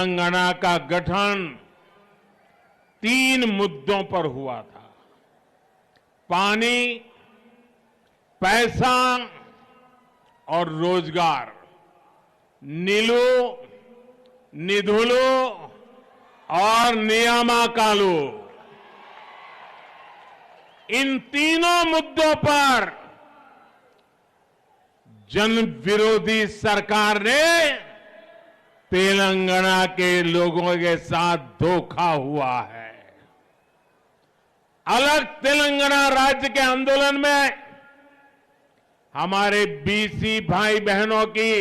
तेलंगाना का गठन 3 मुद्दों पर हुआ था। पानी, पैसा और रोजगार। नीलू, निधुलू और नियामकालू, इन तीनों मुद्दों पर जन विरोधी सरकार ने तेलंगाना के लोगों के साथ धोखा हुआ है। अलग तेलंगाना राज्य के आंदोलन में हमारे बीसी भाई बहनों की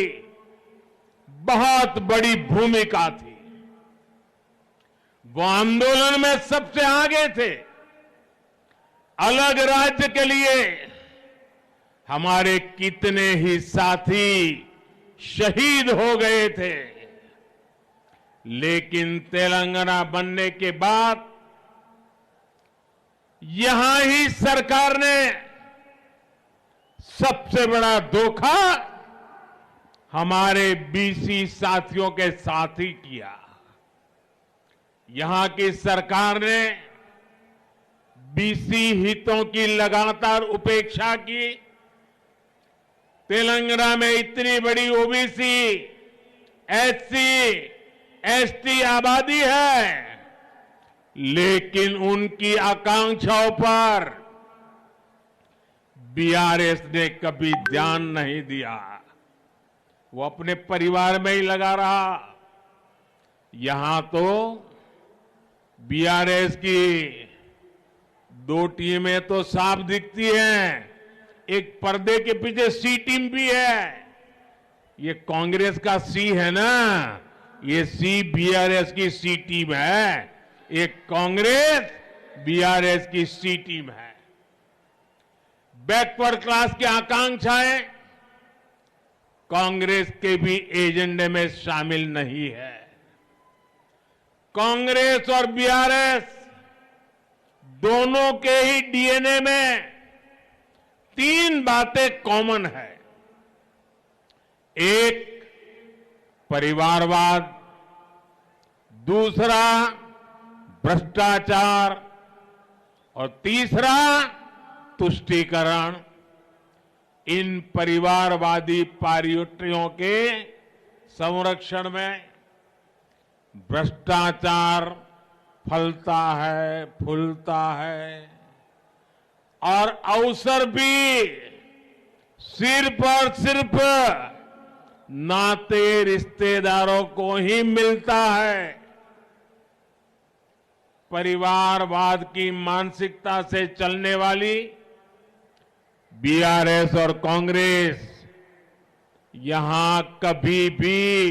बहुत बड़ी भूमिका थी। वो आंदोलन में सबसे आगे थे। अलग राज्य के लिए हमारे कितने ही साथी शहीद हो गए थे, लेकिन तेलंगाना बनने के बाद यहां ही सरकार ने सबसे बड़ा धोखा हमारे बीसी साथियों के साथ ही किया। यहां की सरकार ने बीसी हितों की लगातार उपेक्षा की। तेलंगाना में इतनी बड़ी ओबीसी, एससी, एसटी आबादी है, लेकिन उनकी आकांक्षाओं पर बीआरएस ने कभी ध्यान नहीं दिया। वो अपने परिवार में ही लगा रहा। यहां तो बीआरएस की 2 टीमें तो साफ दिखती हैं, एक पर्दे के पीछे सी टीम भी है। ये कांग्रेस का सी है ना, ये सी बीआरएस की सी टीम है। एक कांग्रेस बीआरएस की सी टीम है। बैकवर्ड क्लास की आकांक्षाएं कांग्रेस के भी एजेंडे में शामिल नहीं है। कांग्रेस और बीआरएस दोनों के ही डीएनए में 3 बातें कॉमन है। एक, परिवारवाद, दूसरा भ्रष्टाचार और तीसरा तुष्टीकरण। इन परिवारवादी पार्टियों के संरक्षण में भ्रष्टाचार फलता है, फूलता है और अवसर भी सिर्फ और सिर्फ नाते रिश्तेदारों को ही मिलता है। परिवारवाद की मानसिकता से चलने वाली बीआरएस और कांग्रेस यहां कभी भी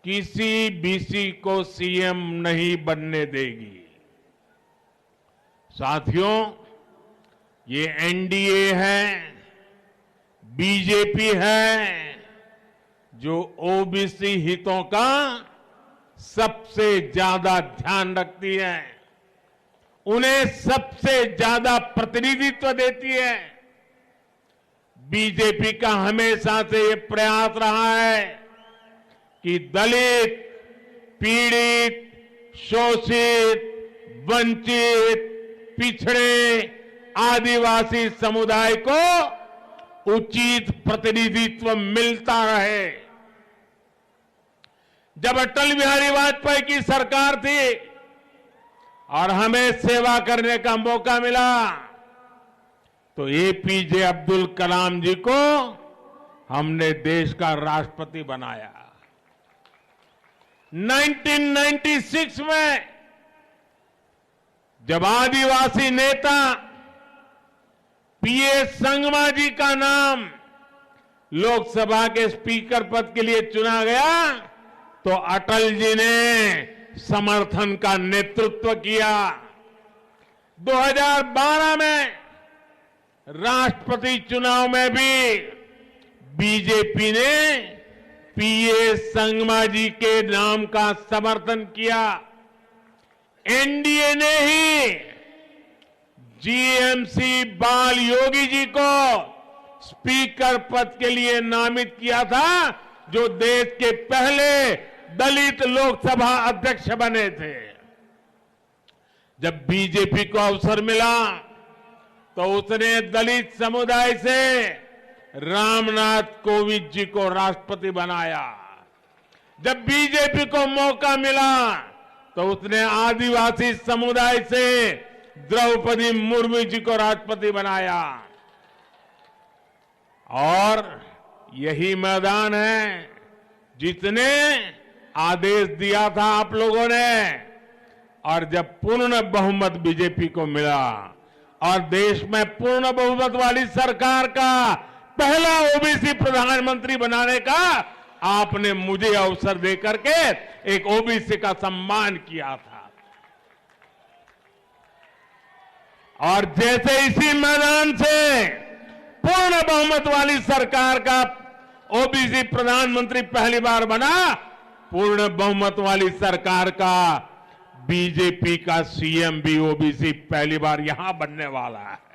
किसी बीसी को सीएम नहीं बनने देगी। साथियों, ये एनडीए है, बीजेपी है, जो ओबीसी हितों का सबसे ज्यादा ध्यान रखती है, उन्हें सबसे ज्यादा प्रतिनिधित्व देती है। बीजेपी का हमेशा से ये प्रयास रहा है कि दलित, पीड़ित, शोषित, वंचित, पिछड़े, आदिवासी समुदाय को उचित प्रतिनिधित्व मिलता रहे। जब अटल बिहारी वाजपेयी की सरकार थी और हमें सेवा करने का मौका मिला, तो एपीजे अब्दुल कलाम जी को हमने देश का राष्ट्रपति बनाया। 1996 में जब आदिवासी नेता पीएस संगमा जी का नाम लोकसभा के स्पीकर पद के लिए चुना गया, तो अटल जी ने समर्थन का नेतृत्व किया। 2012 में राष्ट्रपति चुनाव में भी बीजेपी ने पीएस संगमा जी के नाम का समर्थन किया। एनडीए ने ही जीएमसी बाल योगी जी को स्पीकर पद के लिए नामित किया था, जो देश के पहले दलित लोकसभा अध्यक्ष बने थे। जब बीजेपी को अवसर मिला तो उसने दलित समुदाय से रामनाथ कोविंद जी को राष्ट्रपति बनाया। जब बीजेपी को मौका मिला तो उसने आदिवासी समुदाय से द्रौपदी मुर्मू जी को राष्ट्रपति बनाया। और यही मैदान है जिसने आदेश दिया था आप लोगों ने, और जब पूर्ण बहुमत बीजेपी को मिला और देश में पूर्ण बहुमत वाली सरकार का पहला ओबीसी प्रधानमंत्री बनाने का आपने मुझे अवसर देकर के एक ओबीसी का सम्मान किया था। और जैसे इसी मैदान से पूर्ण बहुमत वाली सरकार का ओबीसी प्रधानमंत्री पहली बार बना, पूर्ण बहुमत वाली सरकार का बीजेपी का सीएम भी ओबीसी पहली बार यहां बनने वाला है।